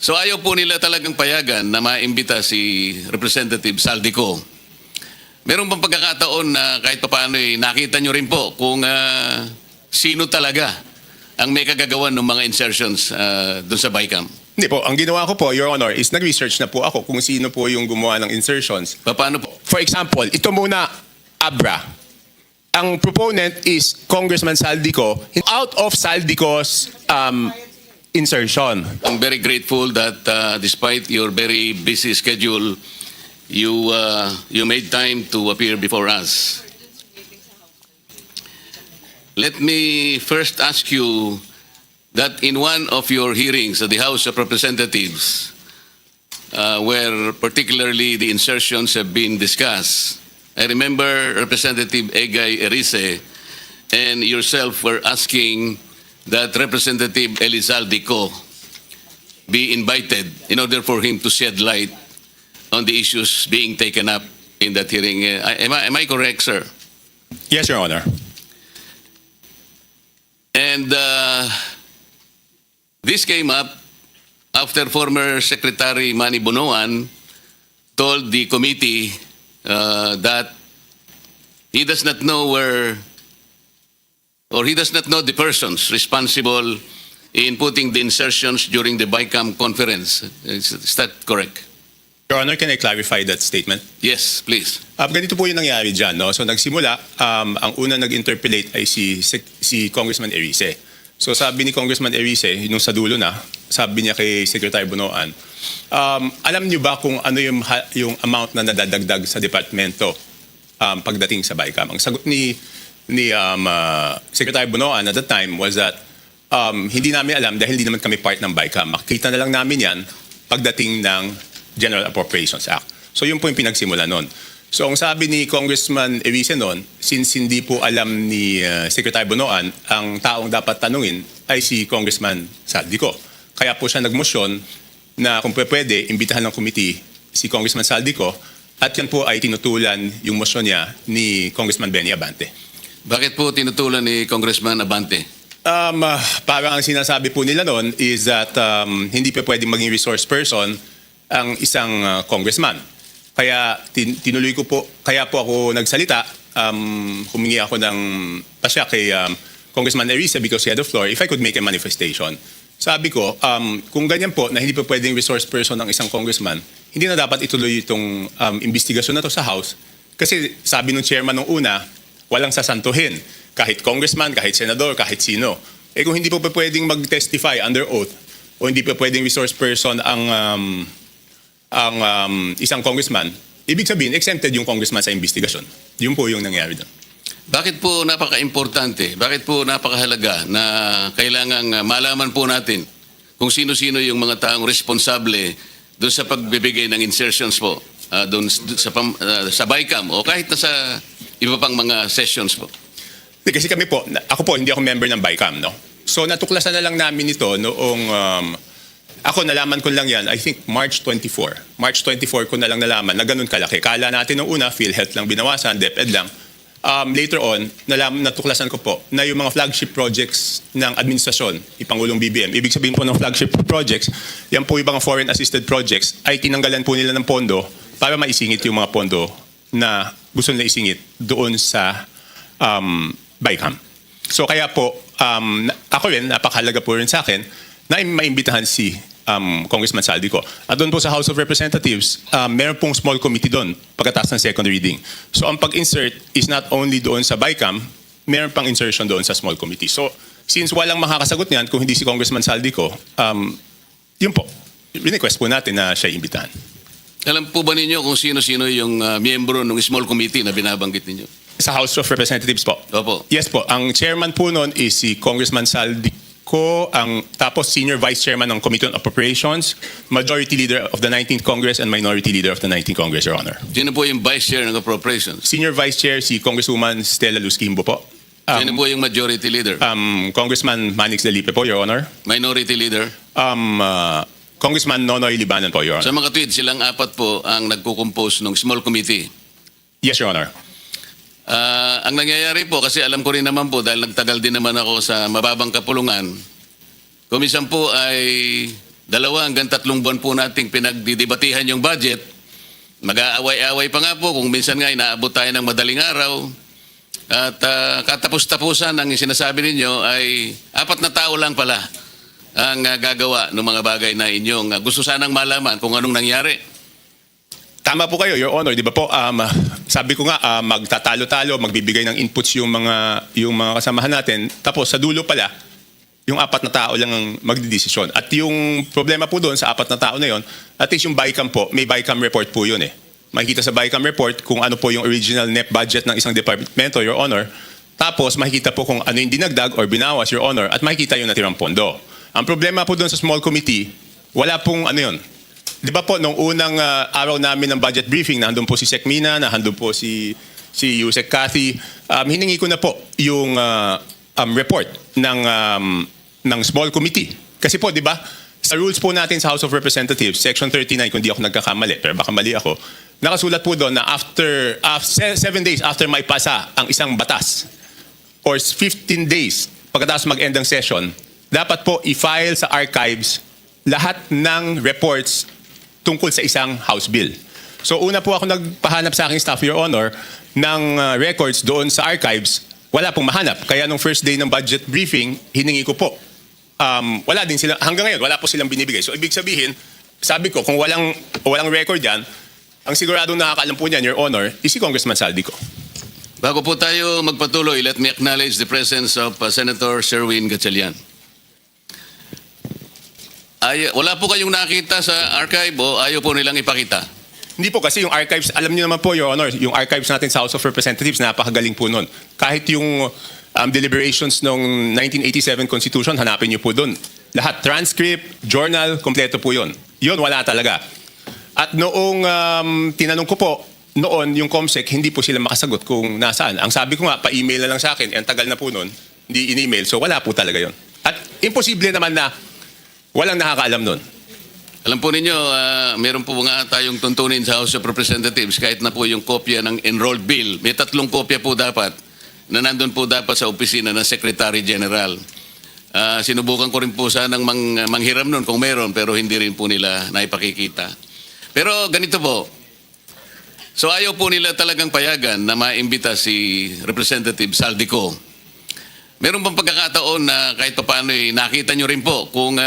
So ayaw po nila talagang payagan na maimbita si Representative Saldico. Meron bang pagkakataon na kahit papaano nakita nyo rin po kung sino talaga ang may kagagawan ng mga insertions doon sa BICAM? Hindi po, ang ginawa ko po, Your Honor, is nag-research na po ako kung sino po yung gumawa ng insertions. Paano po? For example, ito muna, Abra. Ang proponent is Congressman Saldico. Out of Saldico's insertion. I'm very grateful that despite your very busy schedule, you made time to appear before us. Let me first ask you that in one of your hearings at the House of Representatives, where particularly the insertions have been discussed, I remember Representative Egay Erice and yourself were asking that Representative Elizaldico be invited in order for him to shed light on the issues being taken up in that hearing. Am I correct, sir? Yes, Your Honor. And this came up after former Secretary Manny Bonoan told the committee that he does not know where, or he does not know the persons responsible in putting the insertions during the BICAM conference. Is that correct? Your Honor, can I clarify that statement? Yes, please. Ganito po yung nangyari dyan. No? So nagsimula, ang una nag-interpellate ay si Congressman Erice. So sabi ni Congressman Erice, nung sa dulo na, sabi niya kay Secretary Bonoan, alam niyo ba kung ano yung amount na nadadagdag sa departamento pagdating sa BICAM? Ang sagot ni Secretary Bonoan at that time was that hindi namin alam dahil hindi naman kami part ng BICAM. Makikita na lang namin yan pagdating ng General Appropriations Act. So yun po yung pinagsimula nun. So ang sabi ni Congressman Erice nun, since hindi po alam ni Secretary Bonoan, ang taong dapat tanungin ay si Congressman Saldico. Kaya po siya nagmosyon na kung pwede, imbitahan ng committee si Congressman Saldico at yan po ay tinutulan yung motion niya ni Congressman Benny Abante. Bakit po tinutulan ni Congressman Abante? Parang ang sinasabi po nila noon is that hindi pa pwedeng maging resource person ang isang congressman. Kaya tinuloy ko po, kaya po ako nagsalita, humingi ako ng pasya kay Congressman Erice because he had the floor, if I could make a manifestation. Sabi ko, kung ganyan po na hindi pa pwedeng resource person ng isang congressman, hindi na dapat ituloy itong investigasyon na to sa House kasi sabi ng chairman nung una, walang sasantuhin. Kahit congressman, kahit senador, kahit sino. Eh kung hindi po pa pwedeng mag-testify under oath o hindi pa pwedeng resource person ang isang congressman, ibig sabihin, exempted yung congressman sa investigasyon. Yun po yung nangyari doon. Bakit po napaka-importante, bakit po napakahalaga na kailangang malaman po natin kung sino-sino yung mga taong responsable doon sa pagbibigay ng insertions po doon sa BICAM o kahit na sa iba pang mga sessions po? Kasi kami po, ako po, hindi ako member ng BICAM, no? So natuklasan na lang namin ito noong ako nalaman ko lang yan, I think March 24. March 24 ko na lang nalaman na ganun kalaki. Kala natin nung una, PhilHealth lang binawasan, DepEd lang. Later on, natuklasan ko po na yung mga flagship projects ng administrasyon, ipangulong BBM, ibig sabihin po ng flagship projects, yan po yung mga foreign assisted projects, ay tinanggalan po nila ng pondo para maisingit yung mga pondo na gusto nila isingit doon sa BICAM. So kaya po, ako rin, napakahalaga po rin sa akin na maimbitahan si Congressman Saldico. At doon po sa House of Representatives, meron pong small committee doon pagkatapos ng second reading. So ang pag-insert is not only doon sa BICAM, meron pang insertion doon sa small committee. So since walang makakasagot niyan kung hindi si Congressman Saldico, yun po, request po natin na siya imbitahan. Alam po ba ninyo kung sino-sino yung miyembro ng small committee na binabanggit ninyo? Sa House of Representatives po? Opo. Yes po. Ang chairman po noon is si Congressman Saldico, tapos Senior Vice Chairman ng Committee on Appropriations, Majority Leader of the 19th Congress, and Minority Leader of the 19th Congress, Your Honor. Sino po yung Vice Chair ng Appropriations? Senior Vice Chair si Congresswoman Stella Luz Quimbo po. Sino po yung Majority Leader? Congressman Manix Delipe po, Your Honor. Minority Leader? Congressman Nonoy Libanan po, Your Honor. Sa mga tweet, silang apat po ang nagko-compose ng small committee. Yes, Your Honor. Ang nangyayari po, kasi alam ko rin naman po, dahil nagtagal din naman ako sa mababang kapulungan, kumisan po ay 2 hanggang 3 buwan po nating pinagdidebatihan yung budget. Mag-aaway-away pa nga po kung minsan nga inaabot tayo ng madaling araw. At katapos-tapusan ang sinasabi ninyo ay 4 na tao lang pala ang gagawa ng mga bagay na inyong gusto sanang malaman kung anong nangyari. Tama po kayo, Your Honor. Di ba po, sabi ko nga, magtatalo-talo, magbibigay ng inputs yung mga kasamahan natin. Tapos sa dulo pala, yung 4 na tao lang ang magdidesisyon. At yung problema po doon sa 4 na tao na yon, at least yung BICAM po, may BICAM report po yun eh. Makikita sa BICAM report kung ano po yung original net budget ng isang departamento, Your Honor. Tapos makikita po kung ano yung dinagdag or binawas, Your Honor, at makikita yung natirang pondo. Ang problema po doon sa small committee, wala pong ano yun. Di ba po, nung unang araw namin ng budget briefing, nandun po si Sec Mina, nandun po si Yusek Cathy, hiningi ko na po yung report ng small committee. Kasi po, di ba, sa rules po natin sa House of Representatives, Section 39, kung di ako nagkakamali, pero baka mali ako, nakasulat po doon na after 7 days after may pasa ang isang batas, or 15 days pagkatapos mag-end ng session, dapat po i-file sa archives lahat ng reports tungkol sa isang House bill. So una po ako nagpahanap sa aking staff, Your Honor, ng records doon sa archives. Wala pong mahanap. Kaya nung first day ng budget briefing, hiningi ko po. Wala din sila, hanggang ngayon, wala po silang binibigay. So ibig sabihin, sabi ko, kung walang record yan, ang siguradong nakakaalam po niyan, Your Honor, is si Congressman Saldico. Bago po tayo magpatuloy, let me acknowledge the presence of Senator Sherwin Gatchalian. Wala po kayong nakita sa archive o ayaw po nilang ipakita? Hindi po kasi yung archives, alam niyo naman po, Your Honor, yung archives natin sa House of Representatives, napakagaling po nun. Kahit yung deliberations ng 1987 Constitution, hanapin niyo po dun. Lahat, transcript, journal, kompleto po yun. Yun, wala talaga. At noong tinanong ko po, noon yung COMSEC, hindi po sila makasagot kung nasaan. Ang sabi ko nga, pa-email na lang sa akin, ang tagal na po nun, hindi in-email, so wala po talaga yun. At imposible naman na walang nakakaalam nun. Alam po ninyo, meron po nga tayong tuntunin sa House of Representatives kahit na po yung kopya ng enrolled bill. May 3 kopya po dapat na nandun po dapat sa opisina ng Secretary General. Sinubukan ko rin po sanang manghiram nun kung meron pero hindi rin po nila naipakikita. Pero ganito po, so ayaw po nila talagang payagan na maimbita si Representative Saldico. Meron bang pagkakataon na kahit paano nakita nyo rin po kung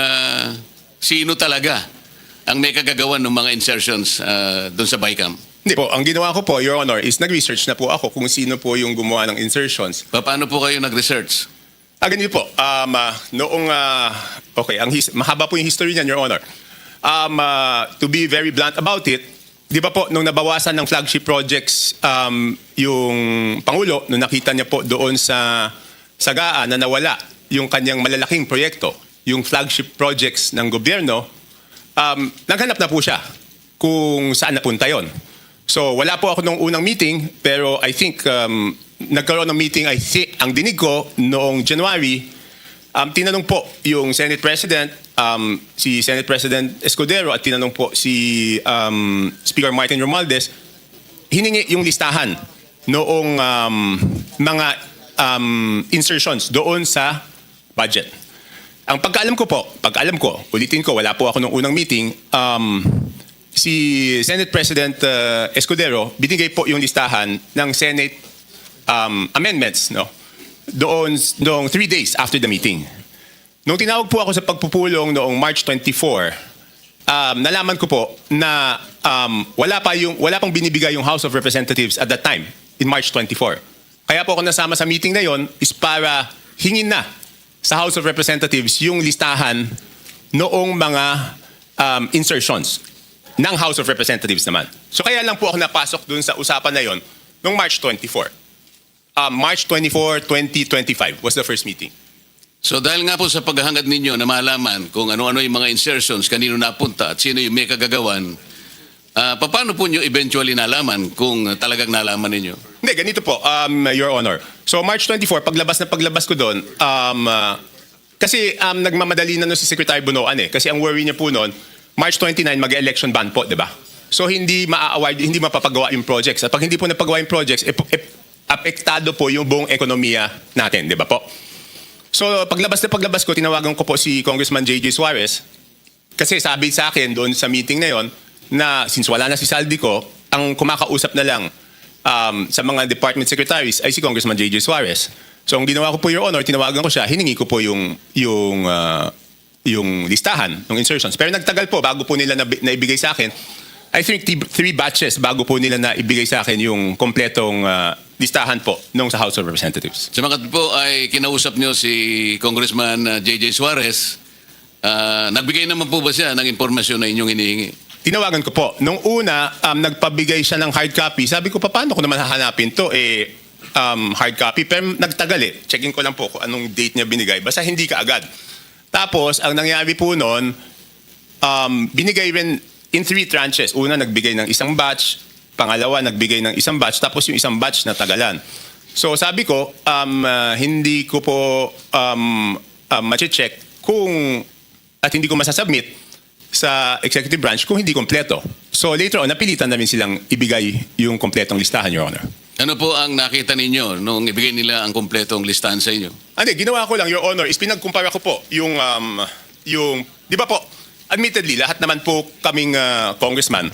sino talaga ang may kagagawan ng mga insertions doon sa BICAM? Hindi po. Ang ginawa ko po, Your Honor, is nag-research na po ako kung sino po yung gumawa ng insertions. Paano po kayo nag-research? Ganito po. Mahaba po yung history niyan, Your Honor. To be very blunt about it, di ba po, nung nabawasan ng flagship projects yung Pangulo, nung nakita niya po doon sa Sagaan na nawala yung kanyang malalaking proyekto, yung flagship projects ng gobyerno, naghanap na po siya kung saan napunta yon. So wala po ako nung unang meeting, pero I think nagkaroon ng meeting, ang dinig ko noong January, tinanong po yung Senate President, si Senate President Escudero at tinanong po si Speaker Martin Romualdez, hiningi yung listahan noong mga insertions doon sa budget. Ang pagkaalam ko, ulitin ko, wala po ako nung unang meeting, si Senate President Escudero, binigay po yung listahan ng Senate amendments, no? Doon 3 days after the meeting. Nung tinawag po ako sa pagpupulong noong March 24, nalaman ko po na wala pang binibigay yung House of Representatives at that time, in March 24. Kaya po ako nasama sa meeting na yon is para hingin na sa House of Representatives yung listahan noong mga insertions ng House of Representatives naman. So kaya lang po ako napasok dun sa usapan na yon noong March 24. March 24, 2025 was the first meeting. So dahil nga po sa paghahangad ninyo na malaman kung ano-ano yung mga insertions, kanino napunta at sino yung may kagagawan, paano po nyo eventually nalaman kung talagang nalaman ninyo? Hindi, ganito po, Your Honor. So March 24, paglabas ko doon, kasi nagmamadali na si Secretary Bunoan eh. Kasi ang worry niya po noon, March 29 mag-election ban po, di ba? So hindi ma-award, hindi mapapagawa yung projects. At pag hindi po napagawa yung projects, apektado po yung buong ekonomiya natin, di ba po? So paglabas ko, tinawagan ko po si Congressman J.J. Suarez. Kasi sabi sa akin doon sa meeting na yon na since wala na si Saldico, ang kumakausap na lang sa mga department secretaries ay si Congressman J.J. Suarez. So ang ginawa ko po, Your Honor, tinawagan ko siya, hiningi ko po yung listahan ng insertions. Pero nagtagal po bago po nila naibigay sa akin. I think 3 batches bago po nila naibigay sa akin yung kompletong listahan po nung sa House of Representatives. Sumakat po ay kinausap nyo si Congressman J.J. Suarez. Nagbigay naman po ba siya ng impormasyon na inyong hinihingi? Tinawagan ko po. Nung una, nagpabigay siya ng hard copy. Sabi ko, paano ko naman hahanapin to? Hard copy. Pero nagtagal eh. Checking ko lang po kung anong date niya binigay. Basta hindi ka agad. Tapos, ang nangyari po noon, binigay rin in 3 tranches. Una, nagbigay ng isang batch. Pangalawa, nagbigay ng isang batch. Tapos yung isang batch na tagalan. So sabi ko, hindi ko po mache-check kung at hindi ko masasubmit sa executive branch kung hindi kompleto. So later on, napilitan namin silang ibigay yung kompletong listahan, Your Honor. Ano po ang nakita ninyo nung ibigay nila ang kompletong listahan sa inyo? Hindi, ginawa ko lang, Your Honor, is pinagkumpara ko po yung di ba po, admittedly, lahat naman po kaming congressman,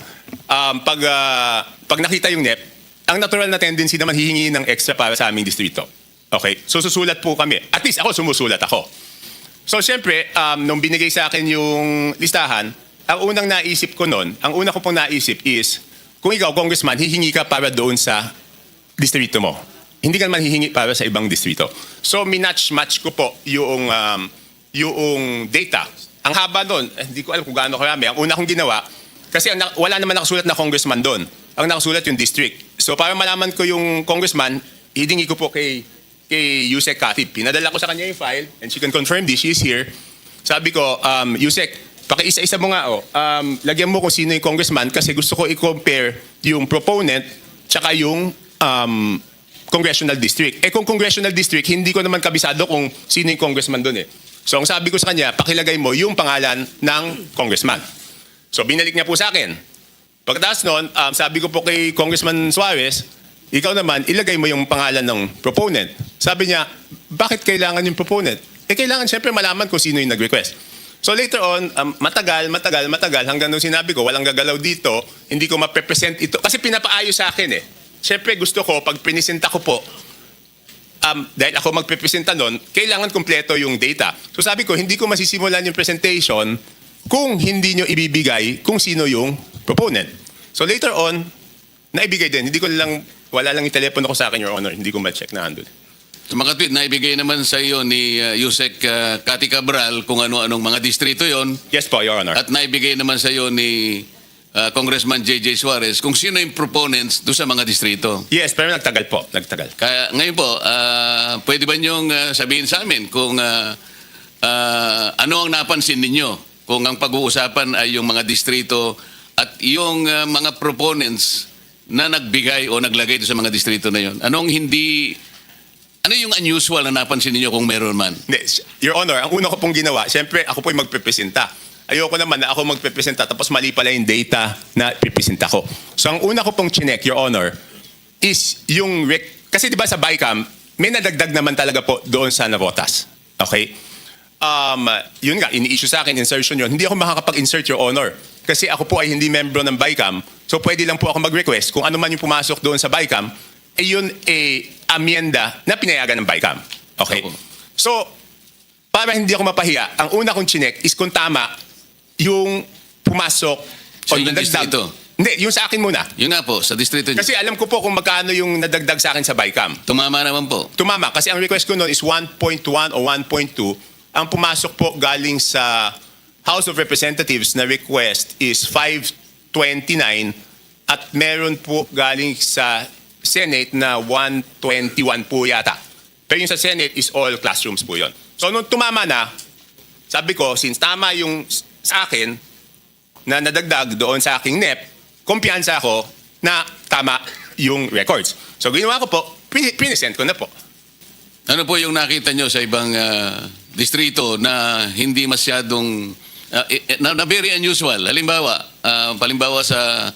pag nakita yung NEP, ang natural na tendency naman hihingi ng extra para sa aming distrito. Okay? So susulat po kami. At least ako, sumusulat ako. So siyempre, nung binigay sa akin yung listahan, ang unang naisip ko noon, ang una ko pong naisip is, kung ikaw, congressman, hihingi ka para doon sa distrito mo. Hindi ka naman hihingi para sa ibang distrito. So minatch-match ko po yung data. Ang haba doon, hindi ko alam kung gaano karami. Ang una kong ginawa, kasi wala naman nakasulat na congressman doon. Ang nakasulat yung district. So para malaman ko yung congressman, hihingi ko po kay Yusek Katib. Pinadala ko sa kanya yung file and she can confirm this. She is here. Sabi ko, Yusek, pakiisa-isa mo nga. Lagyan mo kung sino yung congressman kasi gusto ko i-compare yung proponent tsaka yung congressional district. Kung congressional district, hindi ko naman kabisado kung sino yung congressman doon eh. So ang sabi ko sa kanya, pakilagay mo yung pangalan ng congressman. So binalik niya po sa akin. Pagkatapos noon, sabi ko po kay Congressman Suarez, ikaw naman, ilagay mo yung pangalan ng proponent. Sabi niya, bakit kailangan yung proponent? Kailangan syempre malaman kung sino yung nag-request. So later on, matagal, hanggang nung sinabi ko, walang gagalaw dito, hindi ko ma-represent ito. Kasi pinapaayos sa akin eh. Syempre gusto ko, pag pinisenta ko po, dahil ako magpipresenta nun, kailangan kompleto yung data. So sabi ko, hindi ko masisimulan yung presentation kung hindi nyo ibibigay kung sino yung proponent. So later on, naibigay din. Hindi ko lang, wala lang yung telepono ko sa akin, Your Honor. Hindi ko ma-check na andun. Sumakatwit, naibigay naman sa iyo ni Yusek Cathy Cabral kung ano-anong mga distrito yon. Yes po, Your Honor. At naibigay naman sa iyo ni Congressman J.J. Suarez kung sino yung proponents doon sa mga distrito. Yes, pero nagtagal po. Nagtagal. Kaya ngayon po, pwede ba niyong sabihin sa amin kung ano ang napansin ninyo kung ang pag-uusapan ay yung mga distrito at yung mga proponents na nagbigay o naglagay doon sa mga distrito na yon. Ano yung unusual na napansin ninyo kung meron man? Your Honor, ang una ko pong ginawa, siyempre ako po'y magpepresenta. Ayoko naman na ako magpepresenta tapos mali pala yung data na pipresenta ko. So ang una ko pong chinek, Your Honor, is yung kasi di ba sa BICAM, may nadagdag naman talaga po doon sa nabotas. Okay? Yun nga, ini-issue sa akin, insertion yun. Hindi ako makakapag-insert, Your Honor. Kasi ako po ay hindi membro ng BICAM. So pwede lang po ako mag-request kung ano man yung pumasok doon sa BICAM, yun amyenda na pinayagan ng BICAM. Okay? So, para hindi ako mapahiya, ang una kong chinek is kung tama yung pumasok sa inyong distrito? Hindi, yung sa akin muna. Yun nga po, sa distrito niyo. Kasi alam ko po kung magkano yung nadagdag sa akin sa BICAM. Tumama naman po. Tumama, kasi ang request ko noon is 1.1 o 1.2. Ang pumasok po galing sa House of Representatives na request is 529 at meron po galing sa Senate na 121 po yata. Pero yung sa Senate is all classrooms po yun. So nung tumama na, sabi ko, since tama yung sa akin na nadagdag doon sa aking NEP, kumpiyansa ako na tama yung records. So ginawa ko po, pinisend ko na po. Ano po yung nakita nyo sa ibang distrito na hindi masyadong, na very unusual? Halimbawa sa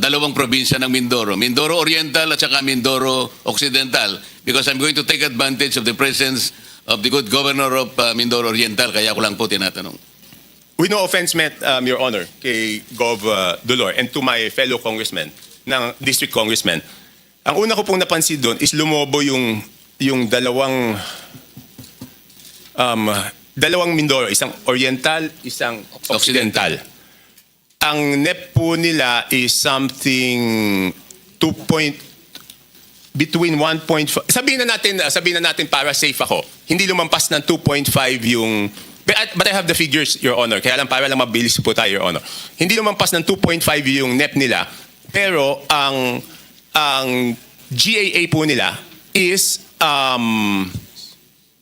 dalawang probinsya ng Mindoro. Mindoro Oriental at saka Mindoro Occidental. Because I'm going to take advantage of the presence of the good governor of Mindoro Oriental. Kaya ko lang po tinatanong. with no offense meant, Your Honor, kay Gov. Dolor and to my fellow congressmen, ng district congressmen, ang una ko pong napansin doon is lumobo yung dalawang Mindoro, isang Oriental, isang Occidental. Ang NEP po nila is something between 1.5, sabihin na natin para safe ako, hindi lumampas ng 2.5 yung, but I have the figures, Your Honor, kaya lang para lang mabilis po tayo, Your Honor. Hindi lumampas ng 2.5 yung NEP nila, pero ang GAA po nila is,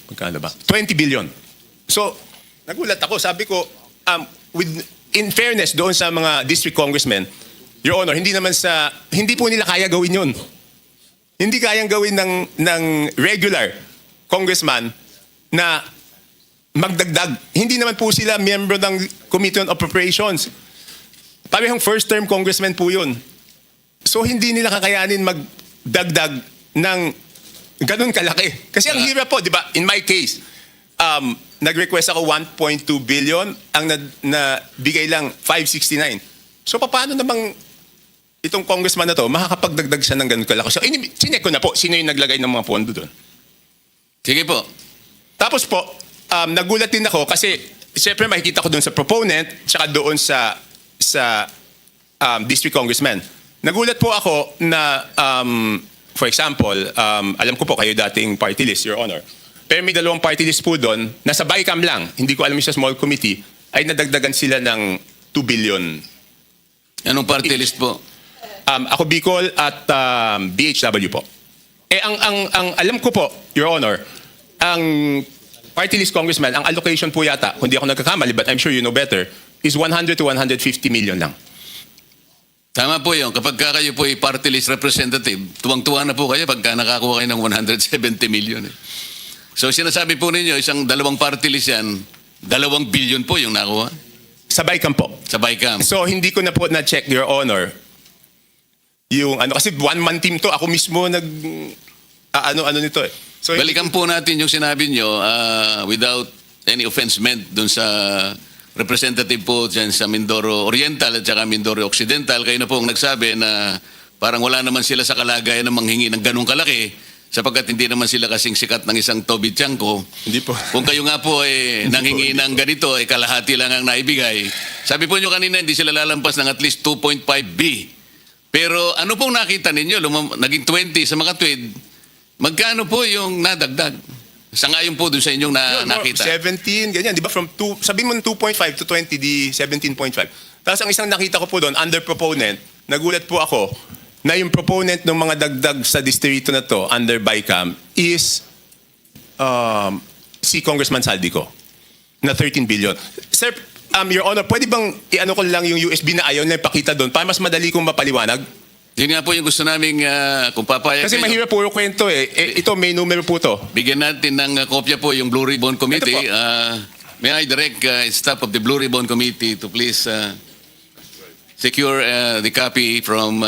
magkano ba? 20 billion. So, nagulat ako, sabi ko, in fairness doon sa mga district congressmen, Your Honor, hindi po nila kaya gawin yun. Hindi kayang gawin ng regular congressman na magdagdag. Hindi naman po sila miyembro ng Committee on Appropriations. Parehong first term congressman po yun. So hindi nila kakayanin magdagdag ng ganun kalaki. Kasi ang hirap po, di ba? In my case, nag-request ako 1.2 billion, ang nabigay lang 569. So paano namang itong congressman na to, makakapagdagdag siya ng ganun kalaki? So, chinek ko na po, sino yung naglagay ng mga pondo doon. Sige po. Tapos po, nagulat din ako kasi, siyempre makikita ko doon sa proponent, tsaka doon sa district congressman. Nagulat po ako na, for example, alam ko po kayo dating party list, Your Honor. Pero may dalawang party list po doon, nasa BICAM lang, hindi ko alam yung sa small committee, ay nadagdagan sila ng 2 billion. Anong party list po? Ako Bicol at BHW po. Ang alam ko po, Your Honor, ang party list congressman, ang allocation po yata, kung di ako nagkakamali, but I'm sure you know better, is 100 to 150 million lang. Tama po yun. Kapag kayo po ay party list representative, tuwang-tuwa na po kayo pagka nakakuha kayo ng 170 million. So sinasabi po ninyo, isang dalawang party list yan, 2 billion po yung nakuha. Sa BICAM po. Sa BICAM. So hindi ko na po na-check, Your Honor, yung kasi one-man team to, ako mismo ano nito eh. So, Balikan po natin yung sinabi nyo without any offense meant dun sa representative po dyan sa Mindoro Oriental at saka Mindoro Occidental. Kayo na po ang nagsabi na parang wala naman sila sa kalagayan na manghingi ng ganong kalaki sapagkat hindi naman sila kasing sikat ng isang Toby Chanko. Hindi po. Kung kayo nga po nanghingi ng ganito, kalahati lang ang naibigay. Sabi po nyo kanina, hindi sila lalampas ng at least 2.5B. Pero ano pong nakita ninyo? Naging 20 sa mga tweed. Magkano po yung nadagdag? Sangayon po doon sa inyong nakita. 17, ganyan. Di ba? Sabihin mo 2.5 to 20, di 17.5. Tapos ang isang nakita ko po doon, under proponent, nagulat po ako na yung proponent ng mga dagdag sa distrito na to, under BICAM, is si Congressman Saldico, na 13 billion. Sir, Your Honor, pwede bang i-ano ko lang yung USB na ayaw na ipakita doon para mas madali kong mapaliwanag? Yun nga po yung gusto namin kung papayag Kasi kayo. mahirap puro kwento eh. Ito, may numero po to. Bigyan natin ng kopya po yung Blue Ribbon Committee. Ito May I direct staff of the Blue Ribbon Committee to please secure the copy from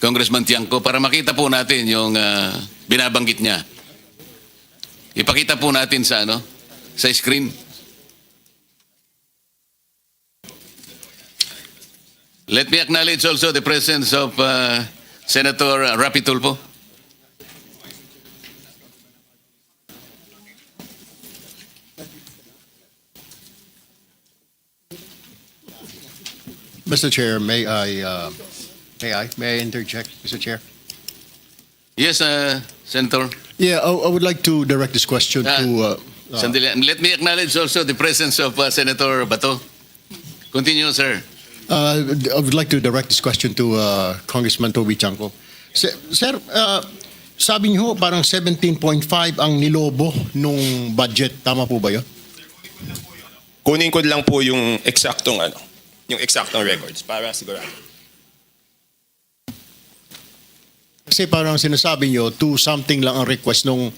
Congressman Tiangco para makita po natin yung binabanggit niya. Ipakita po natin sa screen. Let me acknowledge also the presence of Senator Rapi Tulfo. Mr. Chair, may I interject, Mr. Chair? Yes, Senator. Yeah, I would like to direct this question to. Sandali. Let me acknowledge also the presence of Senator Bato. Continue, sir. I would like to direct this question to Congressman Toby Chanco. Sir, sabi niyo parang 17.5 ang nilobo nung budget. Tama po ba yun? Kunin ko lang po yung eksaktong records para sigurado. Kasi parang sinasabi niyo, 2 something lang ang request nung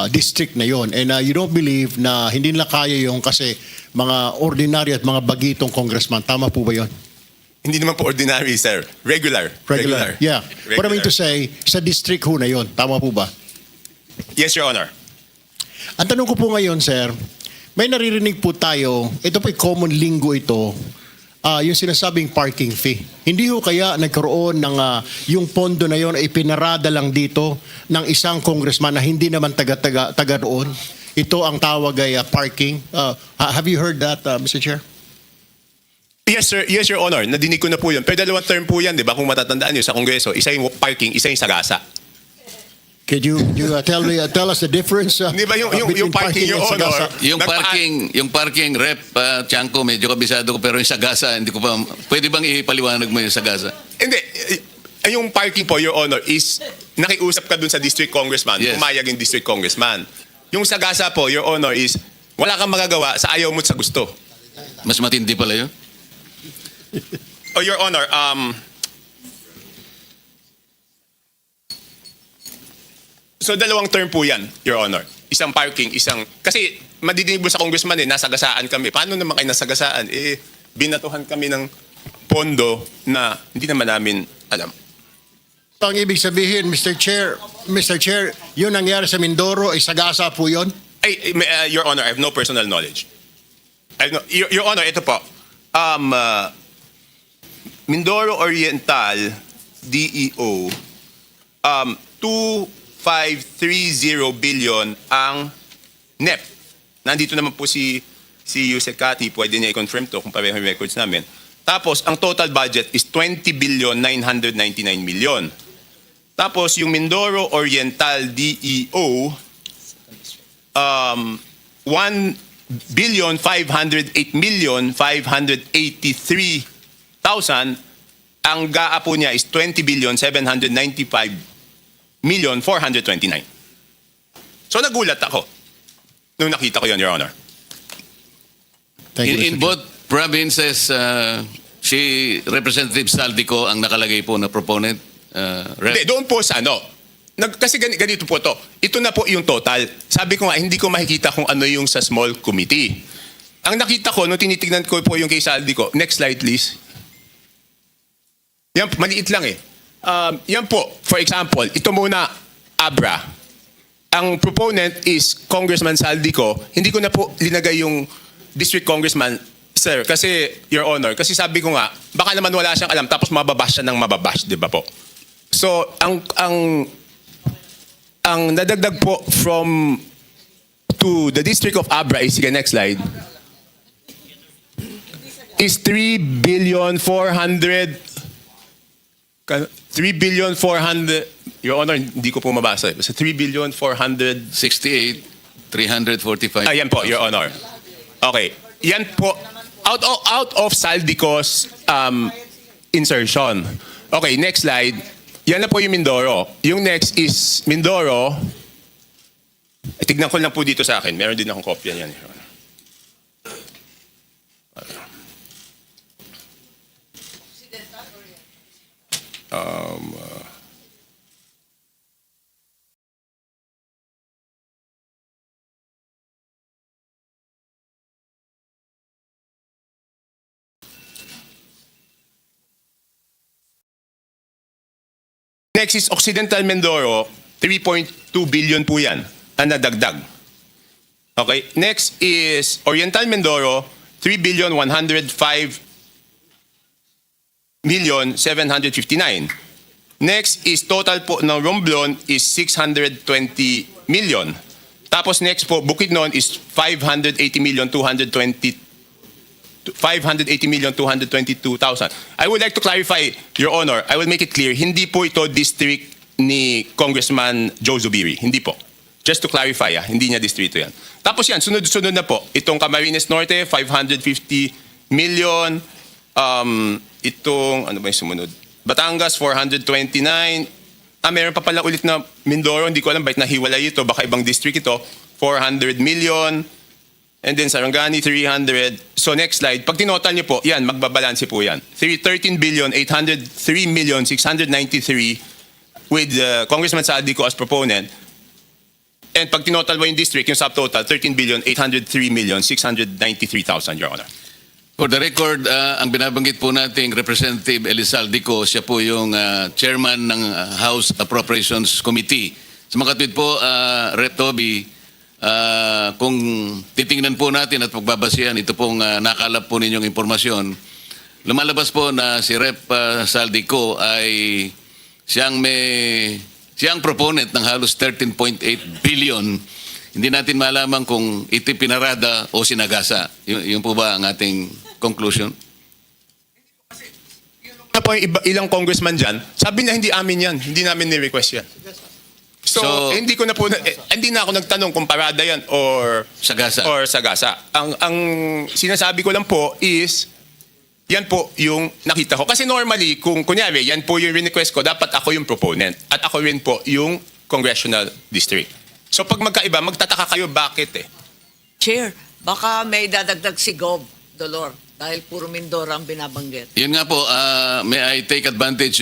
district na yon, and you don't believe na hindi nila kaya yung kasi mga ordinary at mga bagitong congressman. Tama po ba yon? Hindi naman po ordinary, sir. Regular. Yeah. Regular. What I mean to say, sa district ho na yon. Tama po ba? Yes, Your Honor. Ang tanong ko po ngayon, sir, May naririnig po tayo, ito po common lingo ito, yung sinasabing parking fee. Hindi ho kaya nagkaroon ng yung pondo na yon ay pinarada lang dito ng isang congressman na hindi naman taga roon? Ito ang tawag ay parking. Have you heard that, Mr. Chair? Yes, sir. Yes, Your Honor. Nadinig ko na po yun. Pero dalawang term po yan, di ba? Kung matatandaan nyo sa Kongreso, isa yung parking, isa yung sagasa. Could you tell us the difference? Di ba yung between parking, Your and Honor? sagasa? Yung parking rep, Chanco, medyo kabisado ko, pero yung sagasa, hindi ko pa, pwede bang ipaliwanag mo yung sagasa? Hindi. Yung parking po, Your Honor, is nakiusap ka dun sa district congressman. Yes. Pumayag yung district congressman. Yung sagasa po, Your Honor, is wala kang magagawa sa ayaw mo at sa gusto. Mas matindi pala yun? Oh, Your Honor, so dalawang term po yan, Your Honor. Isang parking, isang... Kasi madidinig mo sa congressman nasagasaan kami. Paano naman kayo nasagasaan? Binatuhan kami ng pondo na hindi naman namin alam. So, ang ibig sabihin, Mr. Chair, yun nangyari sa Mindoro ay sagasa po yun? Your Honor, I have no personal knowledge. Your Honor, ito po. Mindoro Oriental, DEO, 2,530 billion ang NEP. Nandito naman po si Yusek Kati, pwede niya i-confirm to kung pareho yung records namin. Tapos, ang total budget is 20 billion 999 million. Tapos, yung Mindoro Oriental DEO, 1 billion 508 million 583,000. Ang GAA po niya is 20 billion 795 million 429. So nagulat ako nung nakita ko yun, Your Honor. Thank you, In Mr. Chair. both provinces, si Representative Saldico ang nakalagay po na proponent. Rep. Hindi, doon po sa ano. Kasi ganito po to. Ito na po yung total. Sabi ko nga, hindi ko makikita kung ano yung sa small committee. Ang nakita ko, nung tinitignan ko po yung kay Saldico, next slide please. Yan, maliit lang eh. Yan po, for example, ito muna, Abra. Ang proponent is Congressman Saldico. Hindi ko na po linagay yung district congressman, sir, kasi, Your Honor, kasi sabi ko nga, baka naman wala siyang alam, tapos mababash siya ng mababash, di ba po? So, ang nadagdag po from to the district of Abra is, sige, next slide, is 3 billion 400, Your Honor, hindi ko po mabasa. Sa 3 billion 400, 68, 345. ayan po, Your Honor. Okay. Yan po, out of Saldico's insertion. Okay, next slide. Yan na po yung Mindoro. Yung next is Mindoro. Tignan ko lang po dito sa akin. Meron din akong kopya niyan. Your Honor. Next is Occidental Mindoro, 3.2 billion po yan ang nadagdag. Okay, next is Oriental Mindoro, 3 billion 105 million 759. Next is total po ng Romblon is 620 million. Tapos next po, Bukidnon is 580 million 222,000. I would like to clarify, Your Honor, I will make it clear, hindi po ito district ni Congressman Joe Zubiri. Hindi po. Just to clarify, hindi niya distrito yan. Tapos yan, sunod-sunod na po. Itong Camarines Norte, 550 million. Itong, ano ba yung sumunod? Batangas, 429. Meron pa pala ulit na Mindoro, hindi ko alam bakit nahiwalay ito, baka ibang district ito, 400 million. And then Sarangani, 300. So next slide, pag tinotal niyo po, yan, magbabalanse po yan. 13 billion, 803 million, 693 with Congressman Saldico as proponent. And pag tinotal mo yung district, yung subtotal, 13 billion, 803 million, 693,000, Your Honor. For the record, ang binabanggit po nating Representative Elizaldico, siya po yung chairman ng House Appropriations Committee. Sa mga katwid po, Rep. Toby, kung titingnan po natin at pagbabasihan, ito pong nakalap po ninyong impormasyon, lumalabas po na si Rep. Saldico ay siyang proponent ng halos 13.8 billion. Hindi natin malaman kung ito pinarada o sinagasa. Yun po ba ang ating conclusion? Na po yung ilang congressman dyan, sabi niya hindi amin yan, hindi namin ni-request yan. So, hindi ko na po, hindi na ako nagtanong kung parada yan or Sagasa. sagasa. Ang sinasabi ko lang po is, yan po yung nakita ko. Kasi normally, kung kunyari, yan po yung request ko, dapat ako yung proponent. At ako rin po yung congressional district. So pag magkaiba, magtataka kayo bakit eh. Chair, baka may dadagdag si Gov, Dolor, dahil puro Mindoro ang binabanggit. Yun nga po, may I take advantage